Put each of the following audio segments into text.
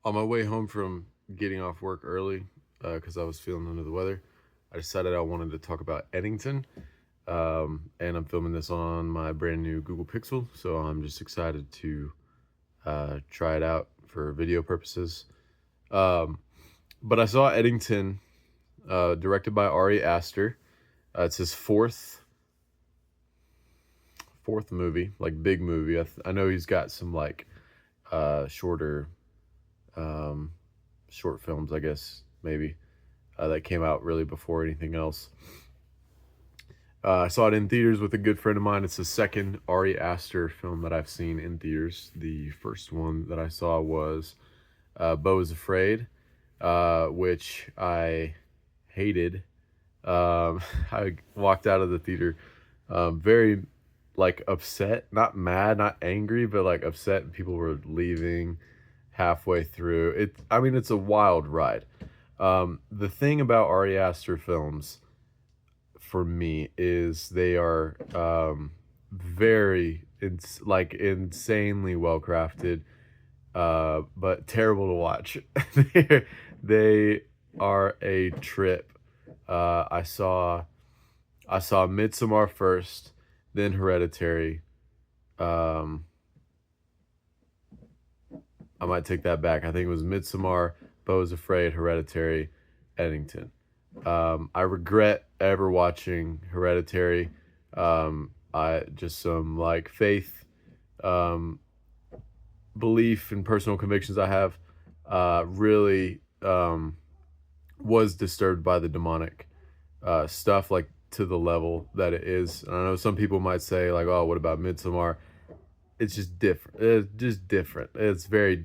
On my way home from getting off work early, because I was feeling under the weather, I decided I wanted to talk about Eddington. And I'm filming this on my brand new Google Pixel, so I'm just excited to try it out for video purposes. Um, but I saw Eddington, directed by Ari Aster. It's his fourth movie, like big movie. I know he's got some like shorter um, short films, I guess maybe that came out really before anything else. I saw it in theaters with a good friend of mine. It's the second Ari Aster film that I've seen in theaters. The first one that I saw was Beau is Afraid, which I hated. I walked out of the theater very like upset, not mad, not angry, but like upset. And people were leaving halfway through. I mean, it's a wild ride. The thing about Ari Aster films for me is they are like insanely well crafted, but terrible to watch. They are a trip. I saw Midsommar first, then Hereditary. Um, I might take that back. I think it was Midsommar, Beau is Afraid, Hereditary, Eddington. I regret ever watching Hereditary. I just some like faith, um, belief, and personal convictions I have really was disturbed by the demonic stuff, like to the level that it is. And I know some people might say like, "Oh, what about Midsommar?" It's just different. It's just different. It's very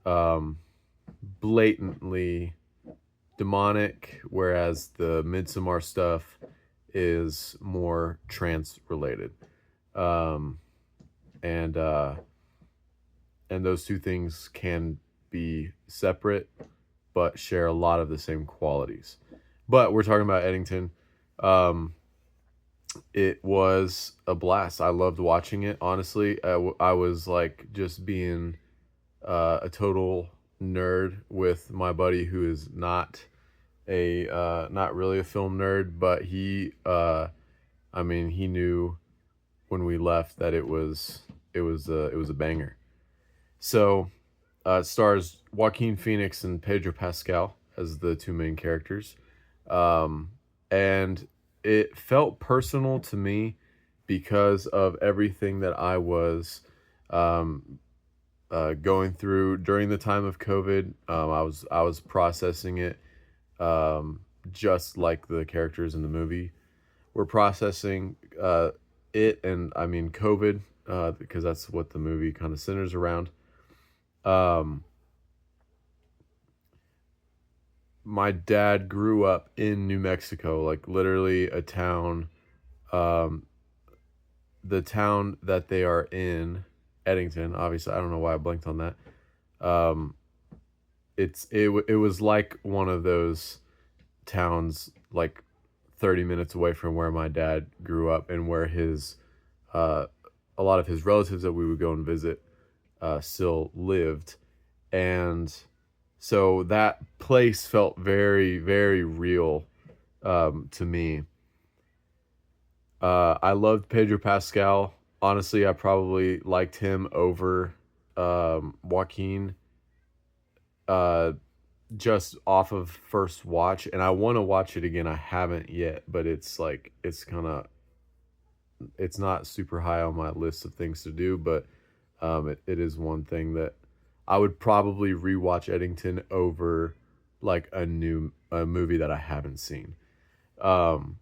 um, blatantly demonic, whereas the Midsommar stuff is more trance related. Um, and and those two things can be separate, but share a lot of the same qualities. But we're talking about Eddington. Um, it was a blast. I loved watching it. Honestly, I was like just being a total nerd with my buddy who is not really a film nerd, but I mean, he knew when we left that it was a banger. So it stars Joaquin Phoenix and Pedro Pascal as the two main characters, um, and it felt personal to me because of everything that I was um, going through during the time of COVID. I was processing it, um, just like the characters in the movie were processing it, and I mean COVID, because that's what the movie kind of centers around. Um, my dad grew up in New Mexico, like literally a town. Um, the town that they are in, Eddington. Obviously, I don't know why I blanked on that. Um, it was like one of those towns, like 30 minutes away from where my dad grew up, and where his uh, a lot of his relatives that we would go and visit still lived. And so that place felt very, very real to me. I loved Pedro Pascal. Honestly, I probably liked him over Joaquin, uh, just off of first watch. And I want to watch it again. I haven't yet, but it's like, it's not super high on my list of things to do, but it is one thing that I would probably rewatch Eddington over like a movie that I haven't seen. Um,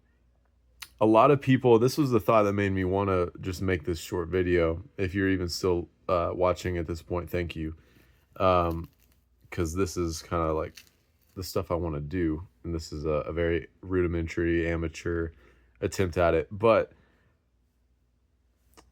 a lot of people, this was the thought that made me want to just make this short video. If you're even still watching at this point, thank you. Because this is kind of like the stuff I want to do. And this is a very rudimentary, amateur attempt at it. But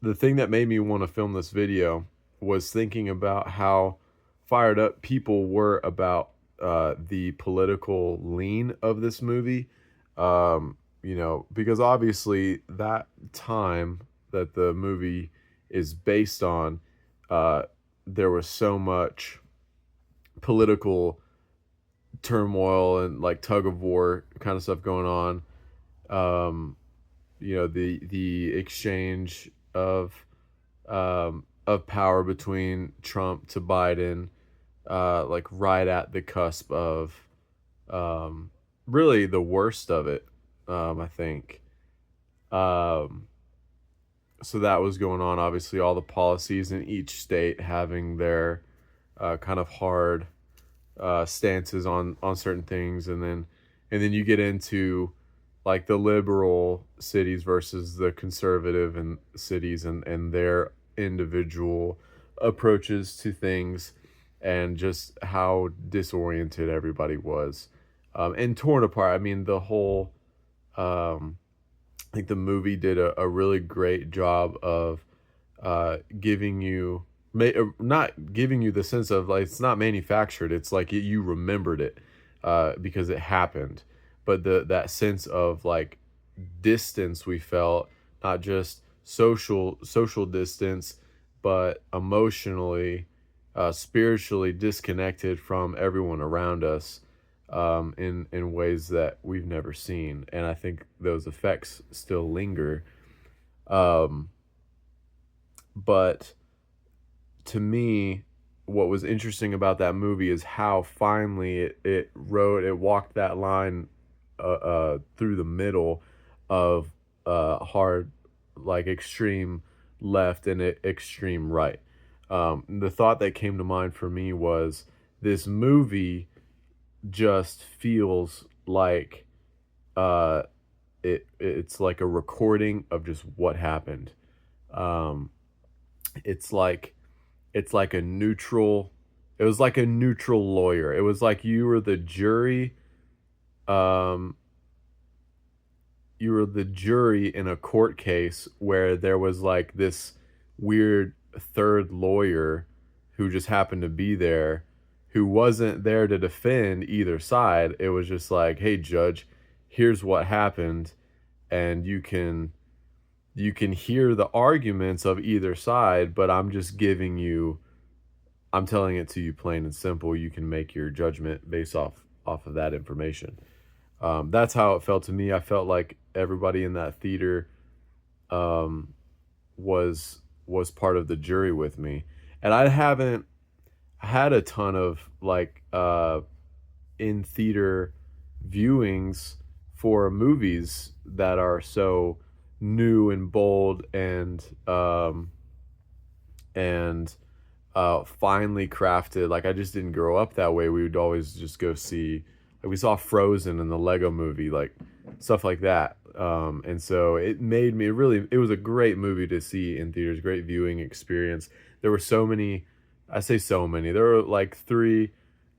the thing that made me want to film this video was thinking about how fired up people were about the political lean of this movie. Because obviously that time that the movie is based on, uh, there was so much political turmoil and like tug of war kind of stuff going on. The exchange of power between Trump to Biden, like right at the cusp of um, really the worst of it. I think. Um, so that was going on. Obviously, all the policies in each state having their kind of hard stances on certain things, and then you get into like the liberal cities versus the conservative and cities and their individual approaches to things, and just how disoriented everybody was, and torn apart. I mean, the whole um, I think the movie did a really great job of giving you not giving you the sense of like it's not manufactured. It's like you remembered it because it happened, but that sense of like distance we felt, not just social distance, but emotionally, spiritually disconnected from everyone around us, in ways that we've never seen, and I think those effects still linger. Um, but to me, what was interesting about that movie is how finally it walked that line through the middle of hard, like extreme left and extreme right. The thought that came to mind for me was this movie just feels like uh, it's like a recording of just what happened. Um, it's like it's like a neutral it was like a neutral lawyer. It was like um you were the jury in a court case where there was like this weird third lawyer who just happened to be there, who wasn't there to defend either side. It was just like, hey judge, here's what happened, and you can hear the arguments of either side, but I'm telling it to you plain and simple. You can make your judgment based off of that information. That's how it felt to me. I felt like everybody in that theater um, was part of the jury with me, and I haven't had a ton of like in theater viewings for movies that are so new and bold and finely crafted. Like I just didn't grow up that way. We would always just go see, like we saw Frozen and the Lego Movie, like stuff like that. And so it made me really. It was a great movie to see in theaters. Great viewing experience. There were so many. I say so many. There were like 3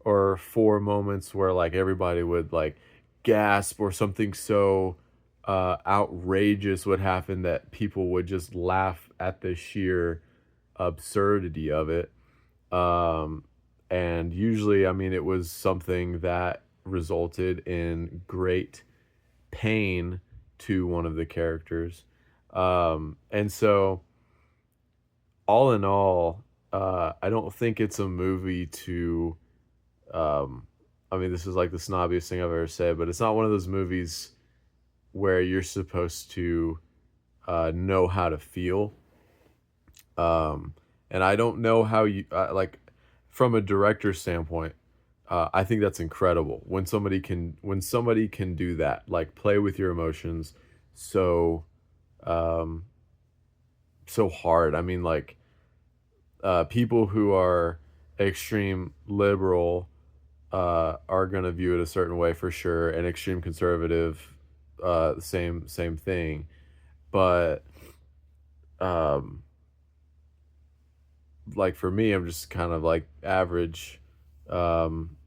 or 4 moments where like everybody would like gasp, or something so outrageous would happen that people would just laugh at the sheer absurdity of it. Um, and usually, I mean, it was something that resulted in great pain to one of the characters. And so, all in all, I don't think it's a movie to. Um, I mean, this is like the snobbiest thing I've ever said, but it's not one of those movies where you're supposed to know how to feel. Um, and I don't know how you like from a director's standpoint. I think that's incredible when somebody can do that, like play with your emotions so um, so hard. I mean, like people who are extreme liberal are gonna view it a certain way for sure, and extreme conservative, same thing. But um, like for me, I'm just kind of like average. Um,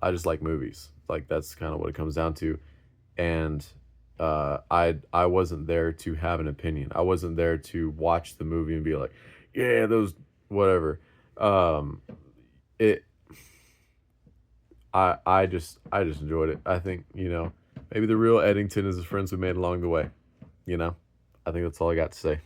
I just like movies. Like that's kind of what it comes down to. And I wasn't there to have an opinion. I wasn't there to watch the movie and be like, yeah, those whatever. Um, it I just enjoyed it. I think, maybe the real Eddington is the friends we made along the way. You know, I think that's all I got to say.